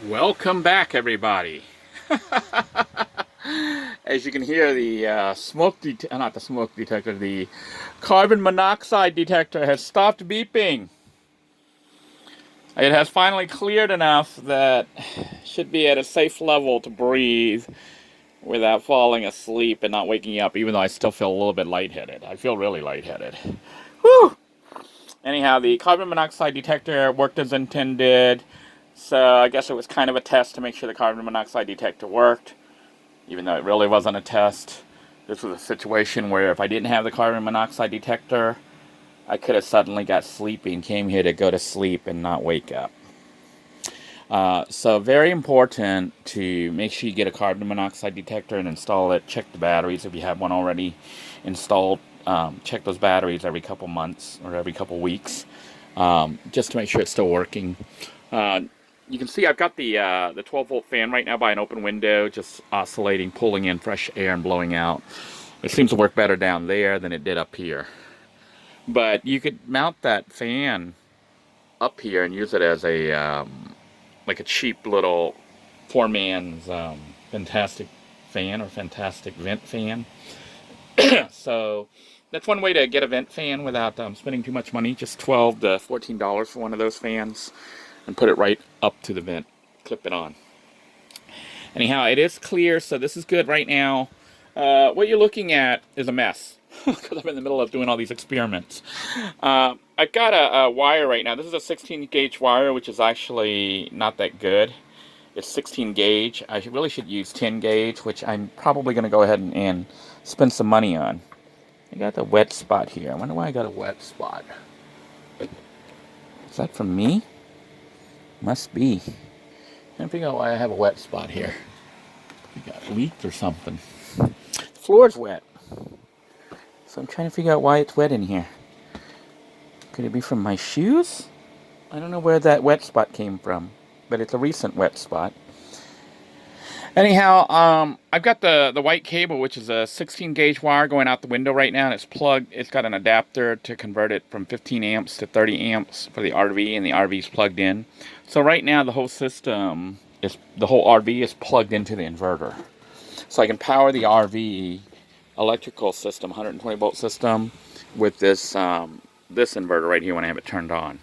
Welcome back, everybody. As you can hear, the not the smoke detector, the carbon monoxide detector has stopped beeping. It has finally cleared enough that should be at a safe level to breathe without falling asleep and not waking up, even though I still feel a little bit lightheaded. I feel really lightheaded. Whew! Anyhow, the carbon monoxide detector worked as intended, so I guess it was kind of a test to make sure the carbon monoxide detector worked, even though it really wasn't a test. This was a situation where if I didn't have the carbon monoxide detector, I could have suddenly got sleepy and came here to go to sleep and not wake up. So very important to make sure you get a carbon monoxide detector and install it. Check the batteries if you have one already installed. Check those batteries every couple months or every couple weeks, just to make sure it's still working. You can see I've got the 12-volt fan right now by an open window, just oscillating, pulling in fresh air and blowing out. It seems to work better down there than it did up here. But you could mount that fan up here and use it as a like a cheap little 4-man's fantastic fan or fantastic vent fan. So that's one way to get a vent fan without spending too much money. Just $12 to $14 for one of those fans, and put it right up to the vent. Clip it on. Anyhow, it is clear, so this is good right now. What you're looking at is a mess, because I'm in the middle of doing all these experiments. I've got a wire right now. This is a 16 gauge wire, which is actually not that good. It's 16 gauge. I really should use 10 gauge, which I'm probably going to go ahead and spend some money on. I got the wet spot here. I wonder why I got a wet spot. Is that from me? Must be. Can't figure out why I have a wet spot here. It got leaked or something. The floor's wet. So I'm trying to figure out why it's wet in here. Could it be from my shoes? I don't know where that wet spot came from, but it's a recent wet spot. Anyhow, I've got the white cable, which is a 16 gauge wire going out the window right now, and it's plugged. It's got an adapter to convert it from 15 amps to 30 amps for the RV, and the RV is plugged in. So right now the whole system the whole RV is plugged into the inverter. So I can power the RV electrical system, 120 volt system, with this this inverter right here when I have it turned on.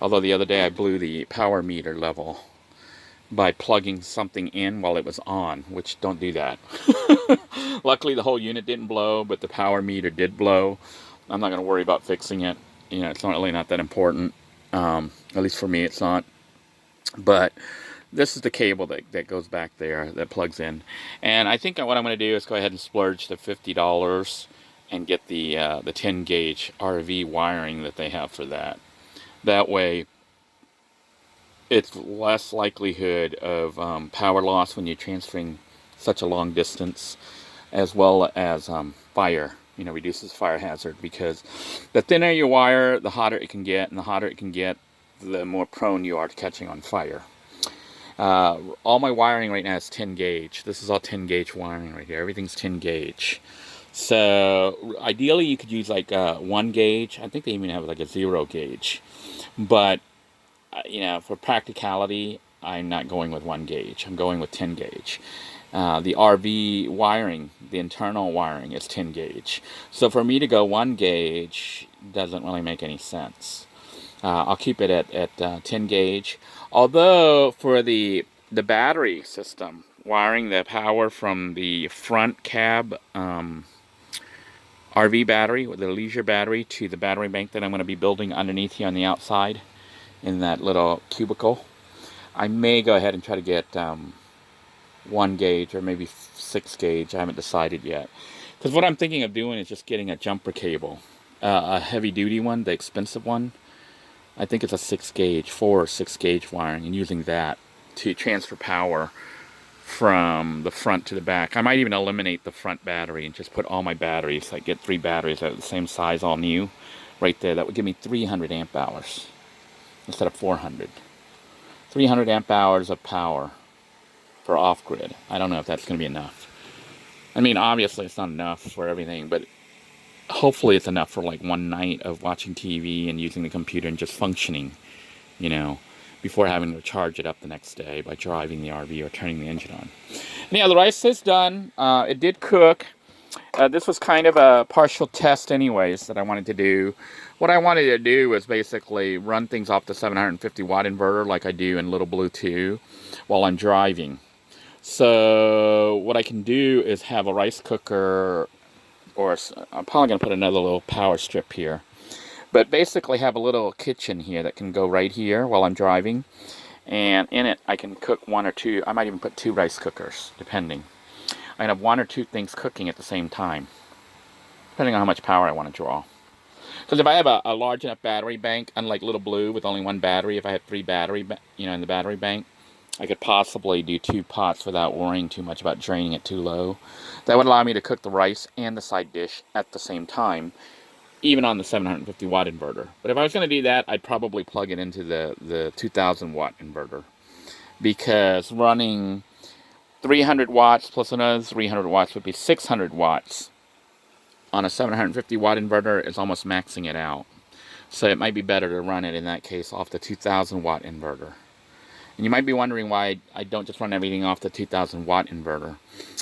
Although the other day I blew the power meter level by plugging something in while it was on, which don't do that. Luckily the whole unit didn't blow, but the power meter did blow. I'm not going to worry about fixing it. You know, it's not really not that important. At least for me it's not. But this is the cable that goes back there that plugs in. And I think what I'm going to do is go ahead and splurge the $50 and get the 10 gauge RV wiring that they have for that. That way it's less likelihood of power loss when you're transferring such a long distance, as well as fire. You know, reduces fire hazard, because the thinner your wire, the hotter it can get, and the hotter it can get, the more prone you are to catching on fire. All my wiring right now is 10 gauge. This is all 10 gauge wiring right here. Everything's 10 gauge. So ideally you could use like 1 gauge. I think they even have like a 0 gauge. But you know, for practicality, I'm not going with 1 gauge. I'm going with 10 gauge. The RV wiring, the internal wiring, is 10 gauge. So for me to go 1 gauge doesn't really make any sense. I'll keep it at 10 gauge. Although for the battery system, wiring the power from the front cab RV battery, the leisure battery, to the battery bank that I'm going to be building underneath here on the outside, in that little cubicle, I may go ahead and try to get 1 gauge or maybe 6 gauge. I haven't decided yet. Because what I'm thinking of doing is just getting a jumper cable, a heavy duty one, the expensive one. I think it's a 6 gauge, 4 or 6 gauge wiring, and using that to transfer power from the front to the back. I might even eliminate the front battery and just put all my batteries, like get 3 batteries that are the same size, all new, right there. That would give me 300 amp hours. Instead of 400. 300 amp hours of power for off-grid. I don't know if that's going to be enough. I mean, obviously it's not enough for everything, but hopefully it's enough for like one night of watching TV and using the computer and just functioning, you know. before having to charge it up the next day by driving the RV or turning the engine on. Anyhow, the rice is done. It did cook. This was kind of a partial test anyways that I wanted to do. What I wanted to do was basically run things off the 750 watt inverter like I do in Little Blue 2 while I'm driving. So what I can do is have a rice cooker, or I'm probably going to put another little power strip here. But basically have a little kitchen here that can go right here while I'm driving. And in it I can cook one or two, I might even put 2 rice cookers, depending. I can have 1 or 2 things cooking at the same time, depending on how much power I want to draw. Because if I have a large enough battery bank, unlike Little Blue with only 1 battery, if I had 3 battery, in the battery bank, I could possibly do 2 pots without worrying too much about draining it too low. That would allow me to cook the rice and the side dish at the same time, even on the 750 watt inverter. But if I was going to do that, I'd probably plug it into the 2000 watt inverter, because running 300 watts plus another 300 watts would be 600 watts on a 750 watt inverter is almost maxing it out. So it might be better to run it in that case off the 2000 watt inverter. And you might be wondering why I don't just run everything off the 2000 watt inverter.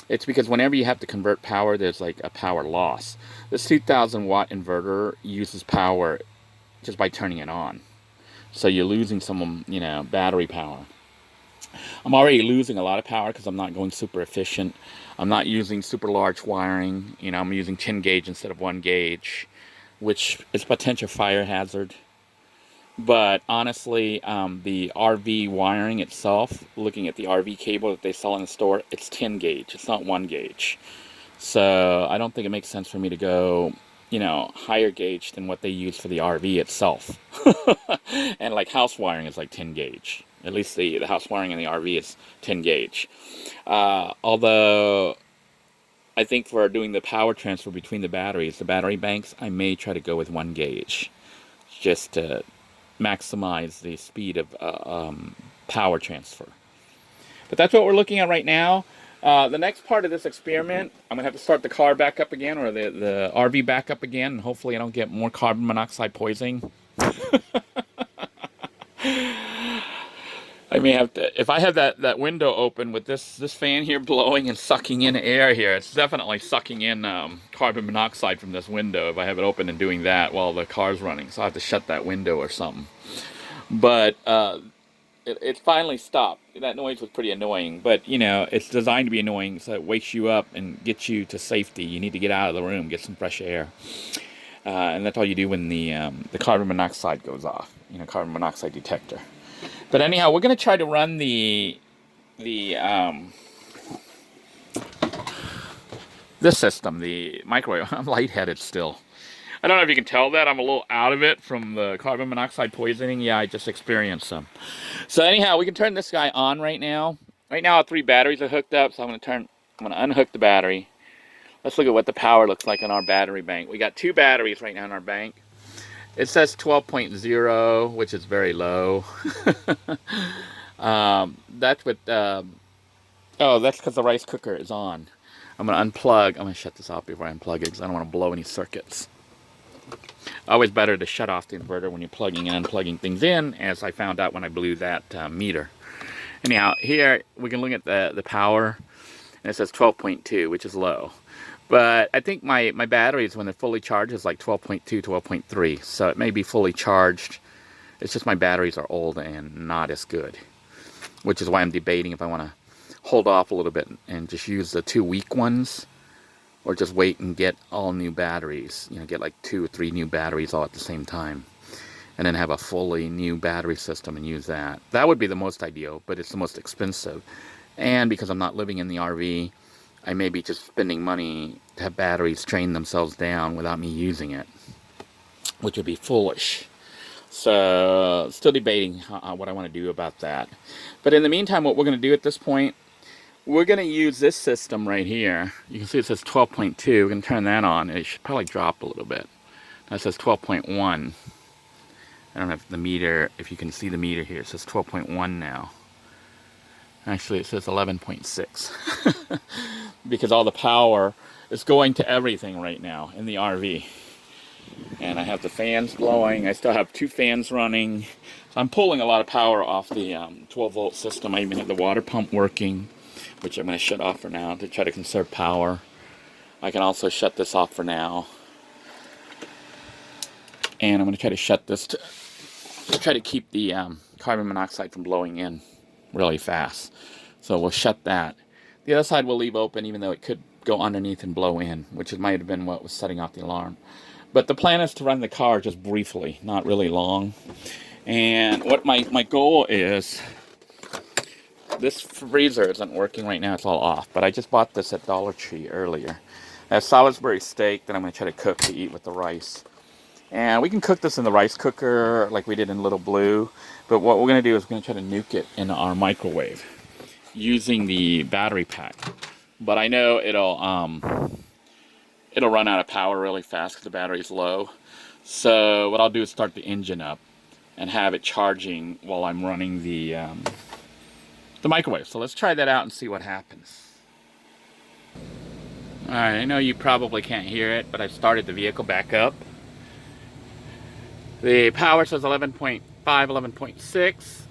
It's because whenever you have to convert power, there's like a power loss. This 2000 watt inverter uses power just by turning it on. So you're losing some, battery power. I'm already losing a lot of power because I'm not going super efficient. I'm not using super large wiring. I'm using 10 gauge instead of 1 gauge, which is a potential fire hazard. But honestly, the RV wiring itself, looking at the RV cable that they sell in the store, it's 10 gauge. It's not 1 gauge. So I don't think it makes sense for me to go, higher gauge than what they use for the RV itself. And like house wiring is like 10 gauge. At least the house wiring in the RV is 10 gauge. Although I think for doing the power transfer between the battery banks, I may try to go with 1 gauge, just to maximize the speed of power transfer. But that's what we're looking at right now. The next part of this experiment, I'm going to have to start the car back up again, or the RV back up again, and hopefully I don't get more carbon monoxide poisoning. I may have to, if I have that window open with this fan here blowing and sucking in air here, it's definitely sucking in carbon monoxide from this window if I have it open and doing that while the car's running. So I have to shut that window or something. But it finally stopped. That noise was pretty annoying, but it's designed to be annoying, so it wakes you up and gets you to safety. You need to get out of the room, get some fresh air. And that's all you do when the carbon monoxide goes off, carbon monoxide detector. But anyhow, we're going to try to run this system, the microwave. I'm lightheaded still. I don't know if you can tell that. I'm a little out of it from the carbon monoxide poisoning. Yeah, I just experienced some. So anyhow, we can turn this guy on right now. Right now, 3 batteries are hooked up, so I'm going to unhook the battery. Let's look at what the power looks like on our battery bank. We got 2 batteries right now in our bank. It says 12.0, which is very low. That's what, that's because the rice cooker is on. I'm going to unplug. I'm going to shut this off before I unplug it because I don't want to blow any circuits. Always better to shut off the inverter when you're plugging and unplugging things in, as I found out when I blew that meter. Anyhow, here we can look at the power, and it says 12.2, which is low. But I think my batteries, when they're fully charged, is like 12.2, 12.3. So it may be fully charged. It's just my batteries are old and not as good. Which is why I'm debating if I want to hold off a little bit and just use the 2 weak ones. Or just wait and get all new batteries. Get like 2 or 3 new batteries all at the same time. And then have a fully new battery system and use that. That would be the most ideal, but it's the most expensive. And because I'm not living in the RV, I may be just spending money to have batteries train themselves down without me using it, which would be foolish. So, still debating what I want to do about that. But in the meantime, what we're going to do at this point, we're going to use this system right here. You can see it says 12.2. We're going to turn that on. It should probably drop a little bit. Now it says 12.1. I don't know if you can see the meter here. It says 12.1 now. Actually, it says 11.6. Because all the power is going to everything right now in the RV. And I have the fans blowing. I still have 2 fans running. So I'm pulling a lot of power off the 12-volt system. I even have the water pump working, which I'm going to shut off for now to try to conserve power. I can also shut this off for now. And I'm going to try to shut this to try to keep the carbon monoxide from blowing in really fast. So we'll shut that. The other side we'll leave open, even though it could go underneath and blow in, which might have been what was setting off the alarm. But the plan is to run the car just briefly, not really long. And what my goal is, this freezer isn't working right now, it's all off. But I just bought this at Dollar Tree earlier. I have Salisbury steak that I'm going to try to cook to eat with the rice. And we can cook this in the rice cooker like we did in Little Blue. But what we're going to do is we're going to try to nuke it in our microwave using the battery pack. But I know it'll run out of power really fast because the battery's low. So what I'll do is start the engine up and have it charging while I'm running the microwave. So let's try that out and see what happens. Alright, I know you probably can't hear it, but I've started the vehicle back up. The power says 11.5, 11.6.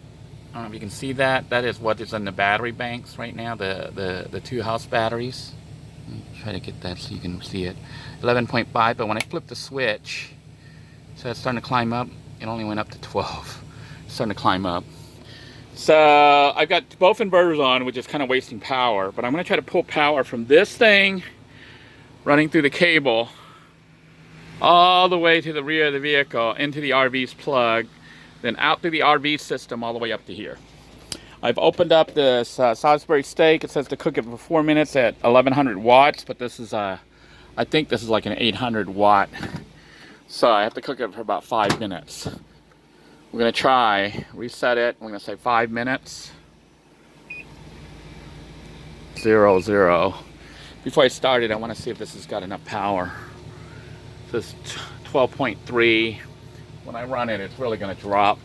I don't know if you can see that. That is what is in the battery banks right now, the 2 house batteries. Let me try to get that so you can see it. 11.5, but when I flip the switch, so it's starting to climb up. It only went up to 12. It's starting to climb up. So I've got both inverters on, which is kind of wasting power, but I'm going to try to pull power from this thing running through the cable all the way to the rear of the vehicle into the RV's plug, then out through the RV system all the way up to here. I've opened up this Salisbury steak. It says to cook it for 4 minutes at 1100 watts, but this is I think this is like an 800 watt. So I have to cook it for about 5 minutes. We're going to try, reset it. We're going to say 5 minutes. 0, 0. Before I started, I want to see if this has got enough power. This is 12.3. When I run it, it's really going to drop.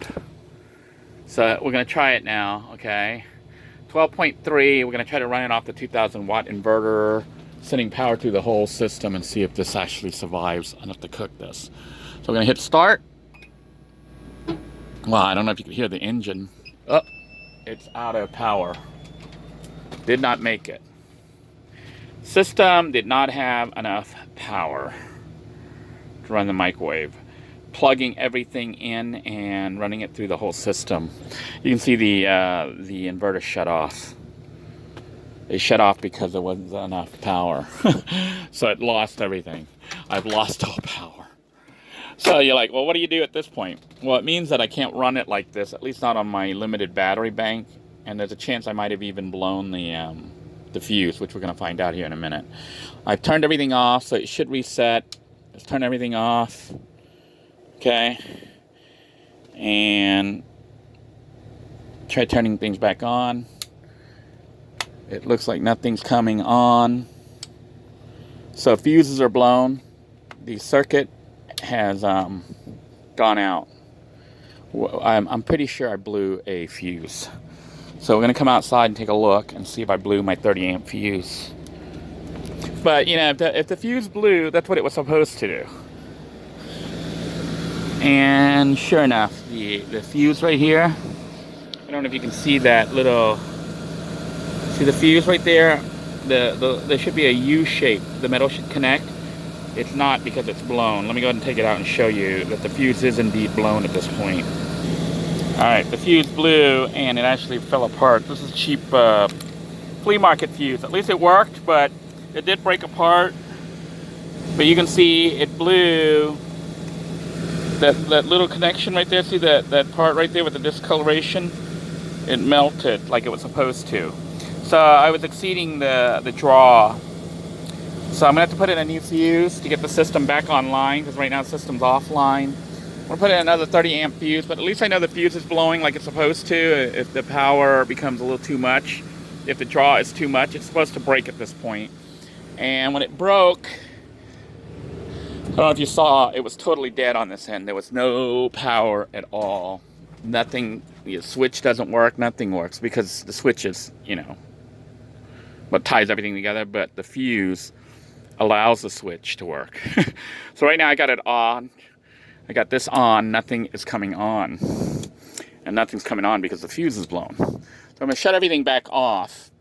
So we're going to try it now, okay? 12.3, we're going to try to run it off the 2000 watt inverter, sending power through the whole system and see if this actually survives enough to cook this. So we're going to hit start. Well, I don't know if you can hear the engine. Oh, it's out of power. Did not make it. System did not have enough power to run the microwave. Plugging everything in and running it through the whole system. You can see the inverter shut off. It shut off because there wasn't enough power. So it lost everything. I've lost all power. So you're like, well, what do you do at this point? Well, it means that I can't run it like this, at least not on my limited battery bank. And there's a chance I might have even blown the fuse, which we're going to find out here in a minute. I've turned everything off, so it should reset. Let's turn everything off. Okay. And try turning things back on. It looks like nothing's coming on. So fuses are blown. The circuit has gone out. I'm pretty sure I blew a fuse. So we're going to come outside and take a look and see if I blew my 30 amp fuse. But, you know, if the fuse blew, that's what it was supposed to do. And sure enough, the fuse right here, I don't know if you can see that little, see the fuse right there? There should be a U shape. The metal should connect. It's not because it's blown. Let me go ahead and take it out and show you that the fuse is indeed blown at this point. Alright, the fuse blew and it actually fell apart. This is a cheap flea market fuse. At least it worked, but it did break apart. But you can see it blew. That little connection right there, see that part right there with the discoloration? It melted like it was supposed to. So I was exceeding the draw. So I'm going to have to put in a new fuse to get the system back online, because right now the system's offline. I'm going to put in another 30 amp fuse, but at least I know the fuse is blowing like it's supposed to. If the power becomes a little too much, if the draw is too much, it's supposed to break at this point. And when it broke, I don't know if you saw, it was totally dead on this end. There was no power at all. Nothing, the switch doesn't work, nothing works, because the switch is, you know, what ties everything together, but the fuse allows the switch to work. So right now I got it on. I got this on, nothing is coming on. And nothing's coming on because the fuse is blown. So I'm gonna shut everything back off.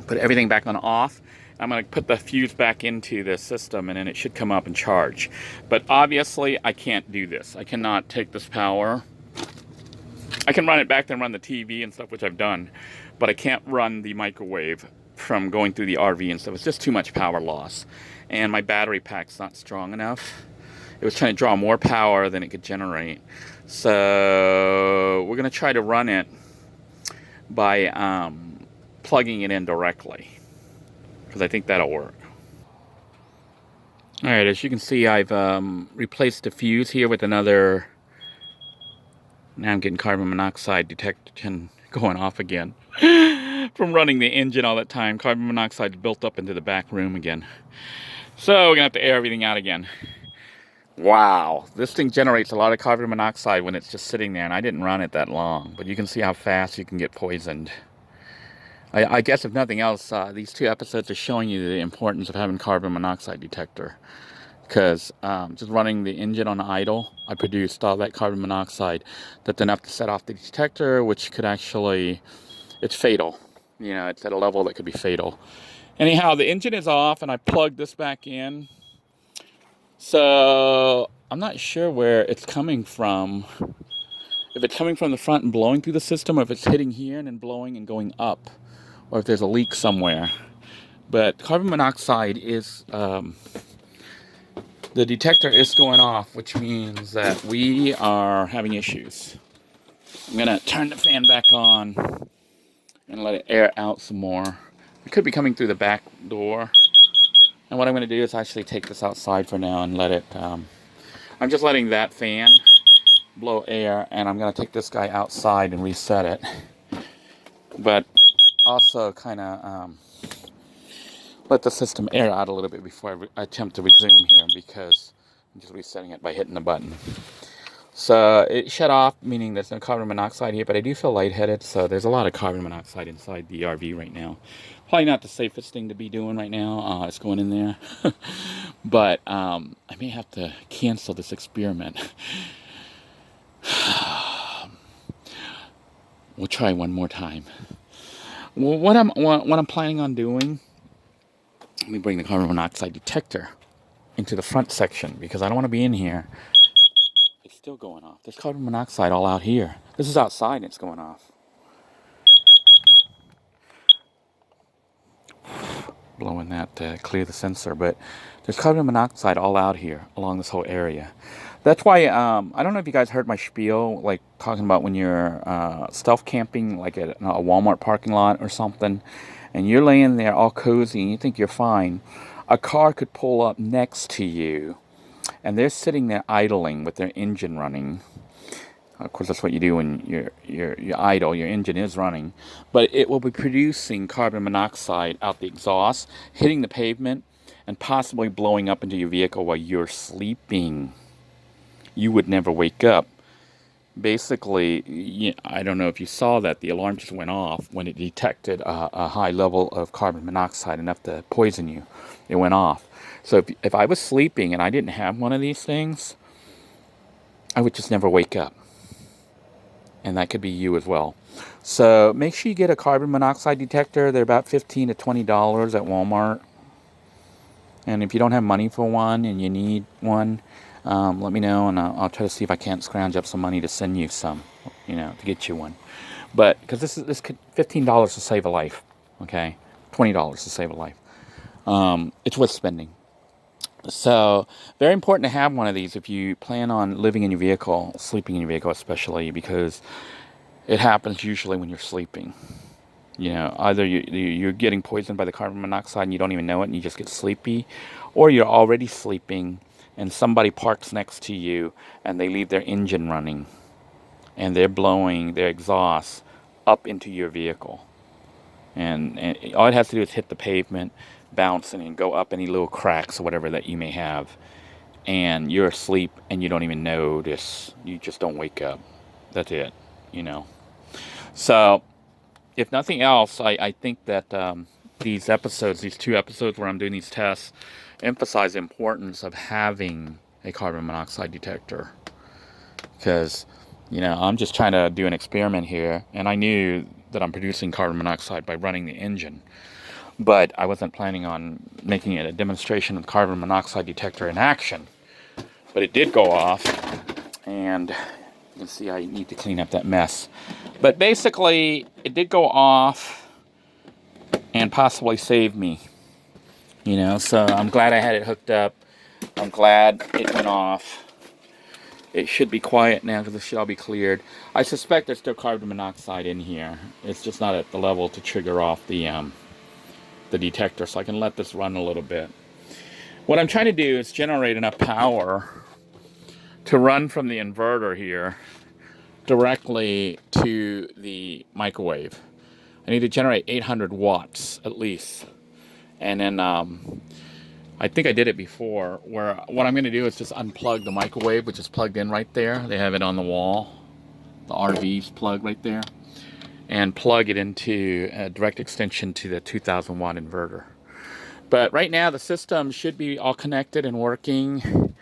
Put everything back on off. I'm gonna put the fuse back into the system and then it should come up and charge. But obviously I can't do this. I cannot take this power. I can run it back then run the TV and stuff, which I've done, but I can't run the microwave from going through the RV and stuff. It's just too much power loss. And my battery pack's not strong enough. It was trying to draw more power than it could generate. So we're gonna try to run it by plugging it in directly, because I think that'll work. All right, as you can see, I've replaced the fuse here with another. Now I'm getting carbon monoxide detection going off again. From running the engine all that time, carbon monoxide built up into the back room again. So we're gonna have to air everything out again. Wow, this thing generates a lot of carbon monoxide when it's just sitting there, and I didn't run it that long, but you can see how fast you can get poisoned. I guess if nothing else, these 2 episodes are showing you the importance of having carbon monoxide detector. Because just running the engine on idle, I produced all that carbon monoxide that's enough to set off the detector, which could actually, it's fatal. You know, it's at a level that could be fatal. Anyhow, the engine is off and I plugged this back in. So I'm not sure where it's coming from. If it's coming from the front and blowing through the system, or if it's hitting here and then blowing and going up, or if there's a leak somewhere. But carbon monoxide is... the detector is going off, which means that we are having issues. I'm gonna turn the fan back on and let it air out some more. It could be coming through the back door. And what I'm gonna do is actually take this outside for now and let it, I'm just letting that fan blow air, and I'm gonna take this guy outside and reset it. But also kind of, let the system air out a little bit before I attempt to resume here, because I'm just resetting it by hitting the button. So it shut off, meaning there's no carbon monoxide here, but I do feel lightheaded, so there's a lot of carbon monoxide inside the RV right now. Probably not the safest thing to be doing right now. It's going in there. But I may have to cancel this experiment. We'll try one more time. Well, what I'm planning on doing, let me bring the carbon monoxide detector into the front section, because I don't want to be in here. It's still going off. There's carbon monoxide all out here. This is outside and it's going off. Blowing that to clear the sensor, but there's carbon monoxide all out here along this whole area. That's why, I don't know if you guys heard my spiel, like talking about when you're stealth camping, like at a Walmart parking lot or something, and you're laying there all cozy and you think you're fine. A car could pull up next to you, and they're sitting there idling with their engine running. Of course, that's what you do when you're idle. Your engine is running, but it will be producing carbon monoxide out the exhaust, hitting the pavement, and possibly blowing up into your vehicle while you're sleeping. You would never wake up. Basically, I don't know if you saw that, the alarm just went off when it detected a high level of carbon monoxide, enough to poison you. It went off. So if I was sleeping and I didn't have one of these things, I would just never wake up. And that could be you as well. So make sure you get a carbon monoxide detector. They're about $15 to $20 at Walmart. And if you don't have money for one and you need one, let me know, and I'll try to see if I can't scrounge up some money to send you some, to get you one. But because this could $15 to save a life, okay, $20 to save a life. It's worth spending. So very important to have one of these if you plan on living in your vehicle, sleeping in your vehicle especially, because it happens usually when you're sleeping. Either you're getting poisoned by the carbon monoxide and you don't even know it and you just get sleepy, or you're already sleeping and somebody parks next to you and they leave their engine running and they're blowing their exhaust up into your vehicle. And all it has to do is hit the pavement, bounce, and go up any little cracks or whatever that you may have. And you're asleep and you don't even notice. You just don't wake up. That's it, So if nothing else, I think that these episodes, these 2 episodes where I'm doing these tests, emphasize the importance of having a carbon monoxide detector. Because, you know, I'm just trying to do an experiment here, and I knew that I'm producing carbon monoxide by running the engine. But I wasn't planning on making it a demonstration of the carbon monoxide detector in action. But it did go off, and you can see I need to clean up that mess. But basically, it did go off and possibly save me. You know, so I'm glad I had it hooked up. I'm glad it went off. It should be quiet now because it should all be cleared. I suspect there's still carbon monoxide in here. It's just not at the level to trigger off the detector, so I can let this run a little bit. What I'm trying to do is generate enough power to run from the inverter here directly to the microwave. I need to generate 800 watts at least. And then I think I did it before, where what I'm going to do is just unplug the microwave, which is plugged in right there. They have it on the wall. The RV's plugged right there. And plug it into a direct extension to the 2000 watt inverter. But right now the system should be all connected and working.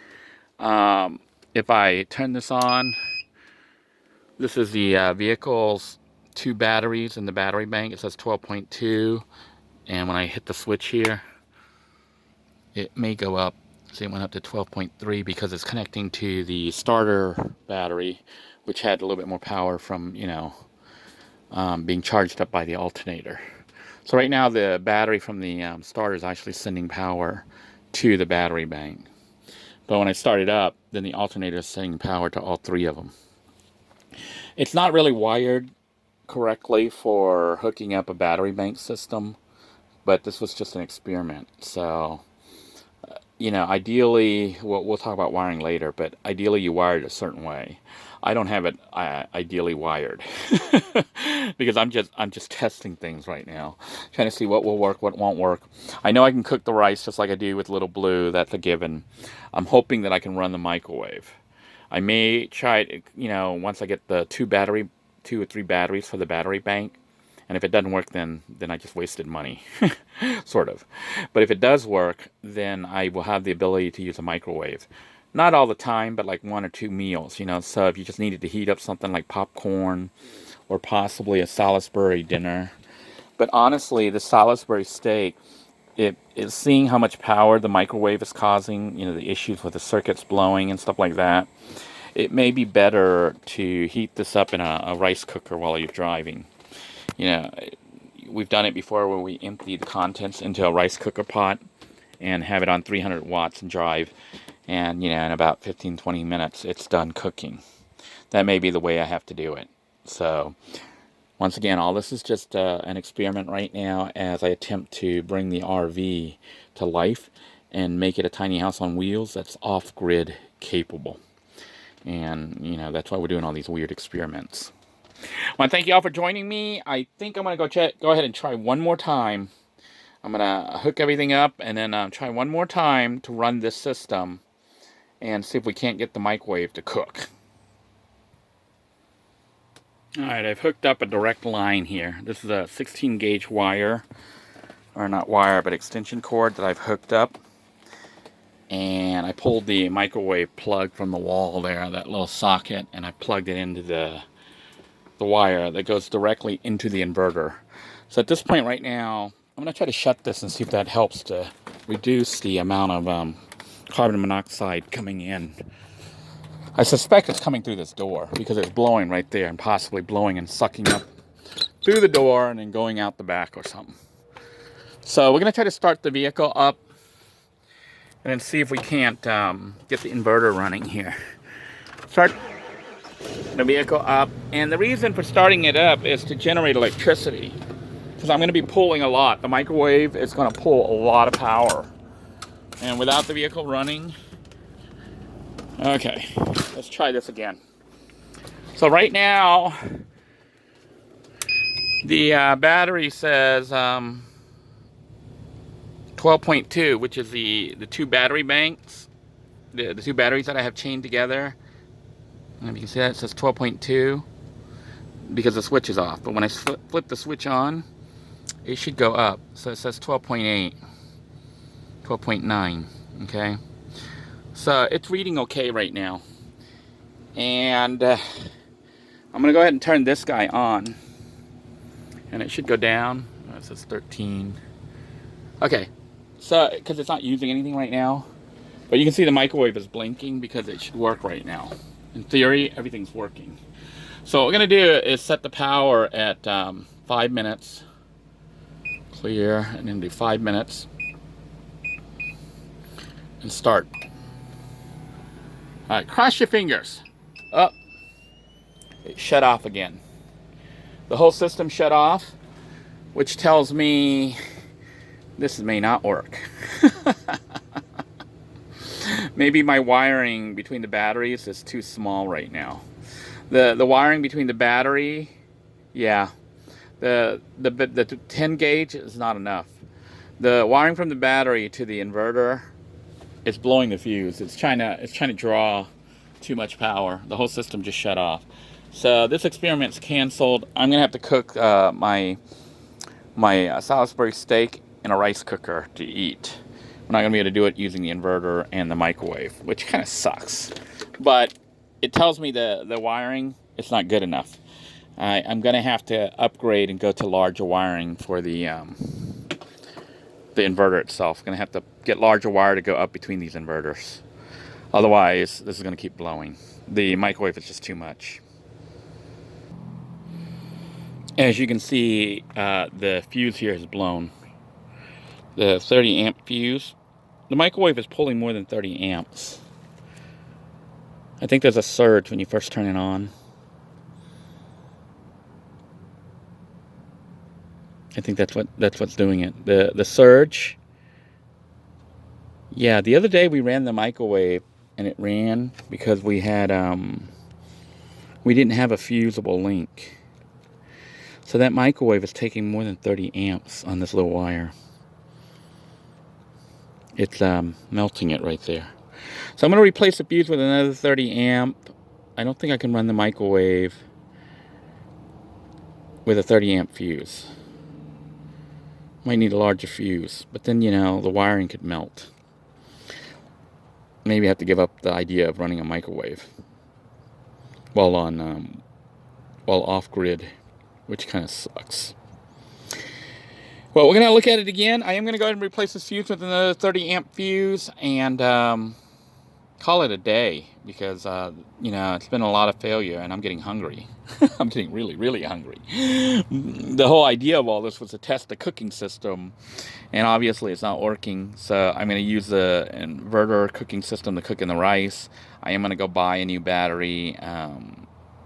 If I turn this on, this is the vehicle's 2 batteries in the battery bank. It says 12.2, and when I hit the switch here, it may go up. See, it went up to 12.3 because it's connecting to the starter battery, which had a little bit more power from, you know, being charged up by the alternator. So right now the battery from the starter is actually sending power to the battery bank. But when I start it up, then the alternator is sending power to all 3 of them. It's not really wired correctly for hooking up a battery bank system, but this was just an experiment. So, you know, ideally, we'll talk about wiring later, but ideally you wire it a certain way. I don't have it ideally wired because I'm just testing things right now, trying to see what will work, what won't work. I know I can cook the rice just like I do with Little Blue. That's a given. I'm hoping that I can run the microwave. I may try it, you know, once I get the 2 or 3 batteries for the battery bank. And if it doesn't work, then I just wasted money, sort of. But if it does work, then I will have the ability to use a microwave. Not all the time, but like 1 or 2 meals, you know. So if you just needed to heat up something like popcorn or possibly a Salisbury dinner. But honestly, the Salisbury steak, it is seeing how much power the microwave is causing, you know, the issues with the circuits blowing and stuff like that. It may be better to heat this up in a rice cooker while you're driving. You know, we've done it before where we empty the contents into a rice cooker pot and have it on 300 watts and drive. And, you know, in about 15-20 minutes, it's done cooking. That may be the way I have to do it. So, once again, all this is just an experiment right now as I attempt to bring the RV to life and make it a tiny house on wheels that's off-grid capable. And, you know, that's why we're doing all these weird experiments. I want to thank you all for joining me. I think I'm going to go ahead and try one more time. I'm going to hook everything up and then try one more time to run this system and see if we can't get the microwave to cook. Alright, I've hooked up a direct line here. This is a 16 gauge wire, or not wire, but extension cord that I've hooked up. And I pulled the microwave plug from the wall there, that little socket, and I plugged it into the wire that goes directly into the inverter. So at this point right now, I'm going to try to shut this and see if that helps to reduce the amount of carbon monoxide coming in. I suspect it's coming through this door because it's blowing right there and possibly blowing and sucking up through the door and then going out the back or something. So we're going to try to start the vehicle up and then see if we can't get the inverter running here. Start the vehicle up, and the reason for starting it up is to generate electricity because I'm going to be pulling a lot. The microwave is going to pull a lot of power, and without the vehicle running, okay, let's try this again. So right now the battery says 12.2, which is the 2 battery banks, the 2 batteries that I have chained together. And if you can see that, it says 12.2 because the switch is off. But when I flip the switch on, it should go up. So it says 12.8, 12.9, okay? So it's reading okay right now. And I'm gonna go ahead and turn this guy on. And it should go down. Oh, it says 13. Okay, so, because it's not using anything right now. But you can see the microwave is blinking because it should work right now. In theory, everything's working. So what we're gonna do is set the power at 5 minutes. Clear, and then do 5 minutes. And start. All right, cross your fingers. Oh, it shut off again. The whole system shut off, which tells me this may not work. Maybe my wiring between the batteries is too small right now. The wiring between the battery, yeah, the 10 gauge is not enough. The wiring from the battery to the inverter is blowing the fuse. It's trying to draw too much power. The whole system just shut off. So this experiment's canceled. I'm gonna have to cook my Salisbury steak in a rice cooker to eat. We're not gonna be able to do it using the inverter and the microwave, which kind of sucks. But it tells me the wiring is not good enough. I'm gonna have to upgrade and go to larger wiring for the inverter itself. I'm gonna have to get larger wire to go up between these inverters. Otherwise, this is gonna keep blowing. The microwave is just too much. As you can see, the fuse here has blown. The 30 amp fuse. The microwave is pulling more than 30 amps. I think there's a surge when you first turn it on. I think that's what's doing it. The surge. Yeah, the other day we ran the microwave and it ran because we had we didn't have a fusible link. So that microwave is taking more than 30 amps on this little wire. It's melting it right there. So I'm going to replace the fuse with another 30 amp. I don't think I can run the microwave with a 30 amp fuse. Might need a larger fuse, but then, you know, the wiring could melt. Maybe I have to give up the idea of running a microwave while off-grid, which kind of sucks. Well, we're going to look at it again. I am going to go ahead and replace this fuse with another 30 amp fuse and call it a day because, you know, it's been a lot of failure and I'm getting hungry. I'm getting really, really hungry. The whole idea of all this was to test the cooking system, and obviously it's not working. So I'm going to use the inverter cooking system to cook in the rice. I am going to go buy a new battery,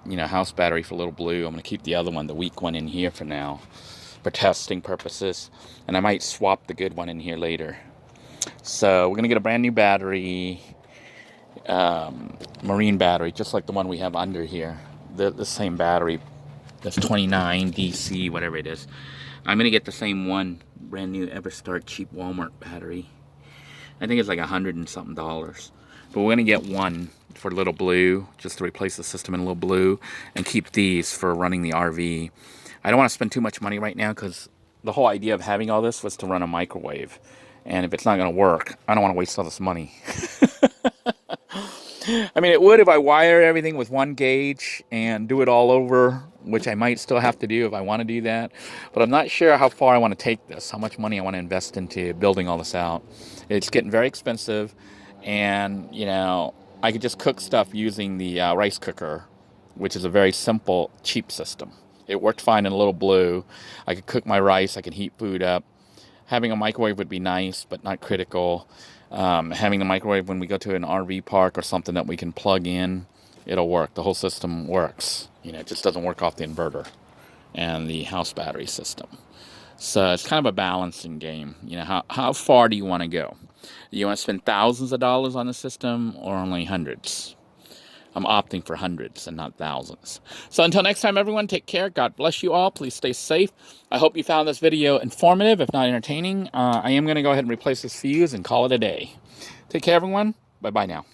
you know, house battery for Little Blue. I'm going to keep the other one, the weak one, in here for now, for testing purposes, and I might swap the good one in here later. So we're gonna get a brand new battery, marine battery, just like the one we have under here. The same battery, that's 29 DC, whatever it is. I'm gonna get the same one, brand new Everstart cheap Walmart battery. I think it's like $100 and something. But we're gonna get one for Little Blue, just to replace the system in Little Blue, and keep these for running the RV. I don't want to spend too much money right now because the whole idea of having all this was to run a microwave. And if it's not going to work, I don't want to waste all this money. I mean, it would if I wire everything with 1 gauge and do it all over, which I might still have to do if I want to do that. But I'm not sure how far I want to take this, how much money I want to invest into building all this out. It's getting very expensive. And, you know, I could just cook stuff using the rice cooker, which is a very simple, cheap system. It worked fine in a Little Blue. I could cook my rice. I could heat food up. Having a microwave would be nice, but not critical. Having a microwave when we go to an RV park or something that we can plug in, it'll work. The whole system works. You know, it just doesn't work off the inverter and the house battery system. So it's kind of a balancing game. You know, how far do you want to go? Do you want to spend thousands of dollars on the system or only hundreds? I'm opting for hundreds and not thousands. So until next time, everyone, take care. God bless you all. Please stay safe. I hope you found this video informative, if not entertaining. I am going to go ahead and replace this fuse and call it a day. Take care, everyone. Bye-bye now.